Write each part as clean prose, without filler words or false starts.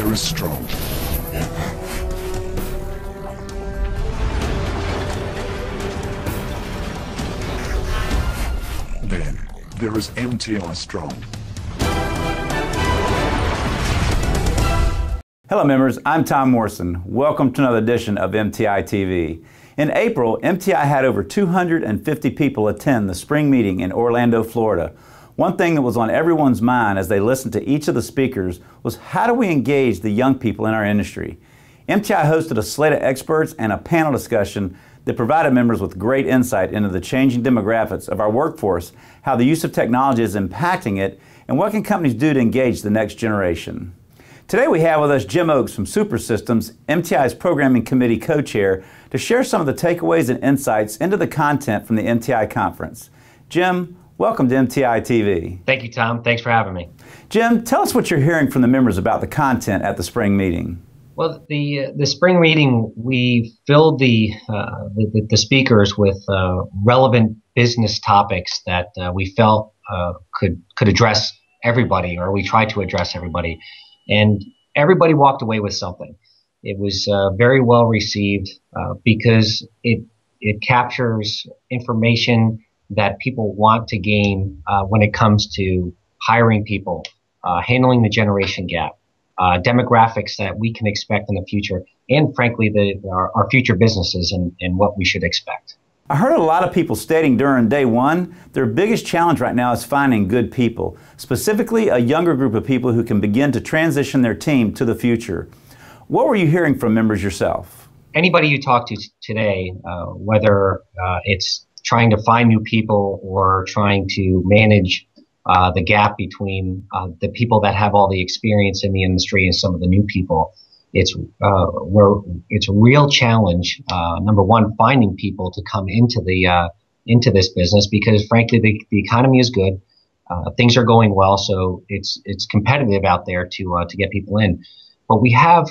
there is strong. Then there is MTI Strong. Hello members, I'm Tom Morrison. Welcome to another edition of MTI TV. In April, MTI had over 250 people attend the spring meeting in Orlando, Florida. One thing that was on everyone's mind as they listened to each of the speakers was how do we engage the young people in our industry? MTI hosted a slate of experts and a panel discussion that provided members with great insight into the changing demographics of our workforce, how the use of technology is impacting it, and what can companies do to engage the next generation. Today we have with us Jim Oakes from Super Systems, MTI's Programming Committee Co-Chair, to share some of the takeaways and insights into the content from the MTI conference. Jim, welcome to MTI TV. Thank you, Tom. Thanks for having me. Jim, tell us what you're hearing from the members about the content at the spring meeting. Well, the spring meeting, we filled the speakers with relevant business topics that we felt could address everybody, or we tried to address everybody. And everybody walked away with something. It was very well received because it captures information that people want to gain when it comes to hiring people, handling the generation gap, demographics that we can expect in the future, and frankly, our future businesses and what we should expect. I heard a lot of people stating during day one, their biggest challenge right now is finding good people, specifically a younger group of people who can begin to transition their team to the future. What were you hearing from members yourself? Anybody you talk to today, whether it's trying to find new people or trying to manage the gap between the people that have all the experience in the industry and some of the new people, it's a real challenge. Number one, finding people to come into this business because, frankly, the economy is good, things are going well, so it's competitive out there to get people in. But we have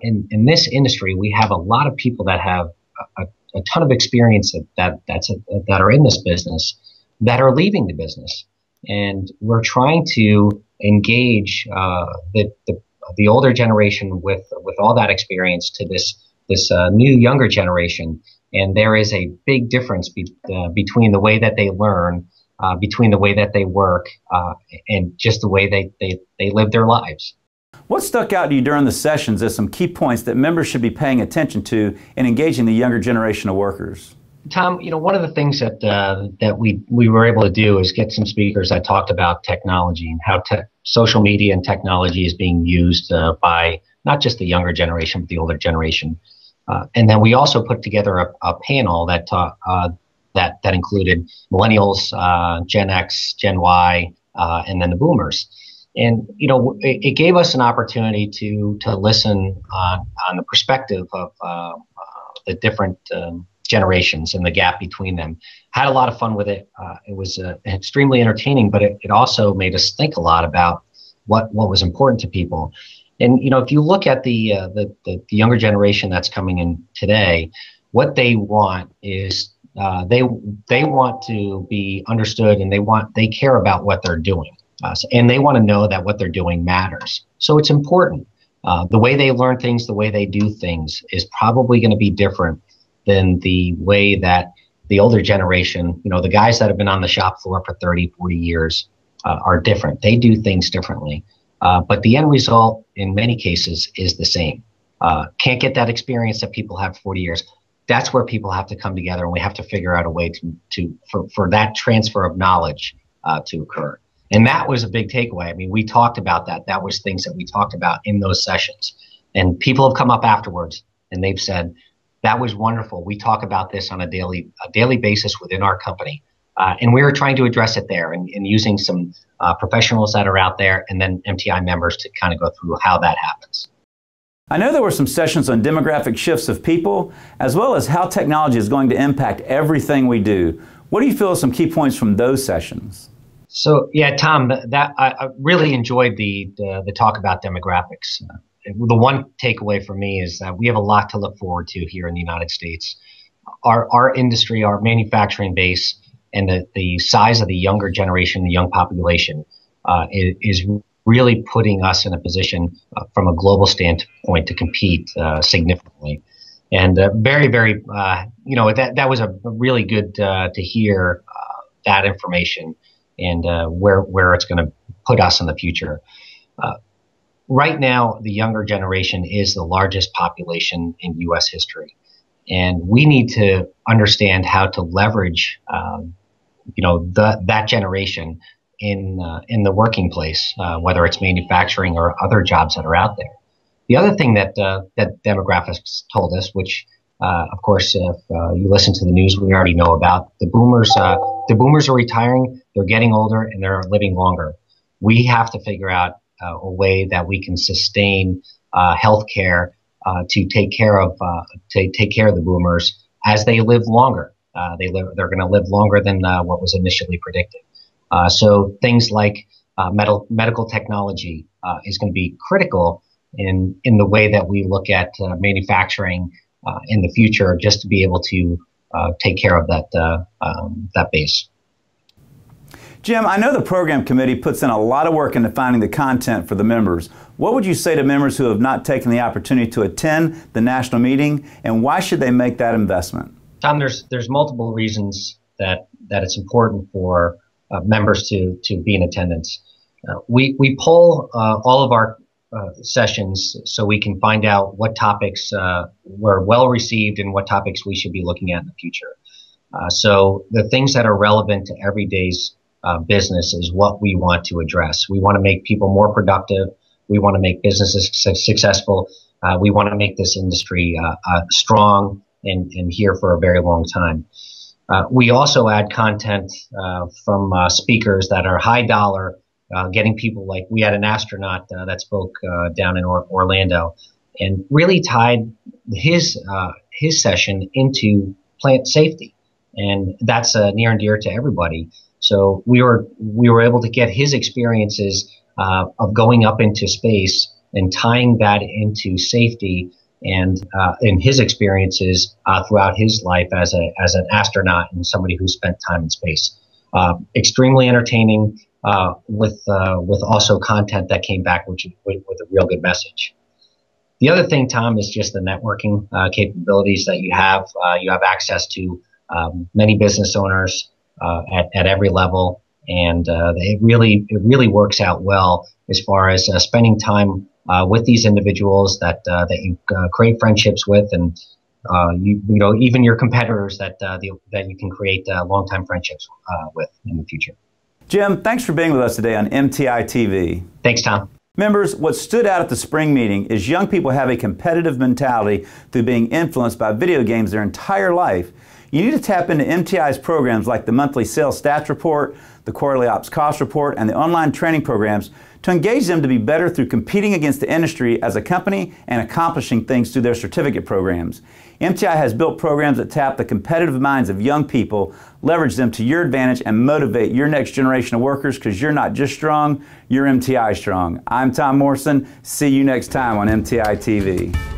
in this industry, we have a lot of people that have a ton of experience that are in this business that are leaving the business, and we're trying to engage the older generation with all that experience to this new younger generation. And there is a big difference between the way that they learn, between the way that they work, and just the way they live their lives. What stuck out to you during the sessions as some key points that members should be paying attention to in engaging the younger generation of workers? Tom, one of the things that we were able to do is get some speakers that talked about technology and how social media and technology is being used by not just the younger generation, but the older generation. And then we also put together a panel that included millennials, Gen X, Gen Y, and then the boomers. And it gave us an opportunity to listen on the perspective of the different generations and the gap between them. Had a lot of fun with it. It was extremely entertaining, but it also made us think a lot about what was important to people. And if you look at the younger generation that's coming in today, what they want is they want to be understood, and they care about what they're doing, and they want to know that what they're doing matters. So it's important. The way they learn things, the way they do things, is probably going to be different than the way that the older generation, the guys that have been on the shop floor for 30, 40 years are different. They do things differently. But the end result, in many cases, is the same. Can't get that experience that people have 40 years. That's where people have to come together, and we have to figure out a way for that transfer of knowledge to occur. And that was a big takeaway. I mean, we talked about that. That was things that we talked about in those sessions. And people have come up afterwards, and they've said, that was wonderful. We talk about this on a daily basis within our company. And we were trying to address it there and using some professionals that are out there and then MTI members to kind of go through how that happens. I know there were some sessions on demographic shifts of people, as well as how technology is going to impact everything we do. What do you feel are some key points from those sessions? So, yeah, Tom, I really enjoyed the talk about demographics. The one takeaway for me is that we have a lot to look forward to here in the United States. Our industry, our manufacturing base, and the size of the younger generation, the young population, is really putting us in a position from a global standpoint to compete significantly. And very, very, that was a really good to hear that information and where it's going to put us in the future. Right now, the younger generation is the largest population in U.S. history, and we need to understand how to leverage, that generation in the working place, whether it's manufacturing or other jobs that are out there. The other thing that demographics told us, which of course, if you listen to the news, we already know about the boomers. The boomers are retiring; they're getting older, and they're living longer. We have to figure out a way that we can sustain healthcare to take care of the boomers as they live longer. They're going to live longer than what was initially predicted. So things like medical technology is going to be critical in the way that we look at manufacturing in the future, just to be able to take care of that base. Jim, I know the program committee puts in a lot of work into finding the content for the members. What would you say to members who have not taken the opportunity to attend the national meeting, and why should they make that investment? Tom, there's multiple reasons that it's important for members to be in attendance. We poll all of our sessions so we can find out what topics were well received and what topics we should be looking at in the future. So the things that are relevant to everyday's business is what we want to address. We want to make people more productive. We want to make businesses successful. We want to make this industry strong and here for a very long time. We also add content from speakers that are high dollar, getting people like we had an astronaut that spoke down in Orlando and really tied his session into plant safety. And that's near and dear to everybody. So we were able to get his experiences of going up into space and tying that into safety and in his experiences throughout his life as an astronaut and somebody who spent time in space. Extremely entertaining with also content that came back with a real good message. The other thing, Tom, is just the networking capabilities that you have. You have access to many business owners at every level, and it really works out well as far as spending time with these individuals that you create friendships with, and even your competitors that you can create long-time friendships with in the future. Jim, thanks for being with us today on MTI TV. Thanks, Tom. Members, what stood out at the spring meeting is young people have a competitive mentality through being influenced by video games their entire life. You need to tap into MTI's programs like the monthly sales stats report, the quarterly ops cost report, and the online training programs to engage them to be better through competing against the industry as a company and accomplishing things through their certificate programs. MTI has built programs that tap the competitive minds of young people, leverage them to your advantage, and motivate your next generation of workers, because you're not just strong, you're MTI strong. I'm Tom Morrison. See you next time on MTI TV.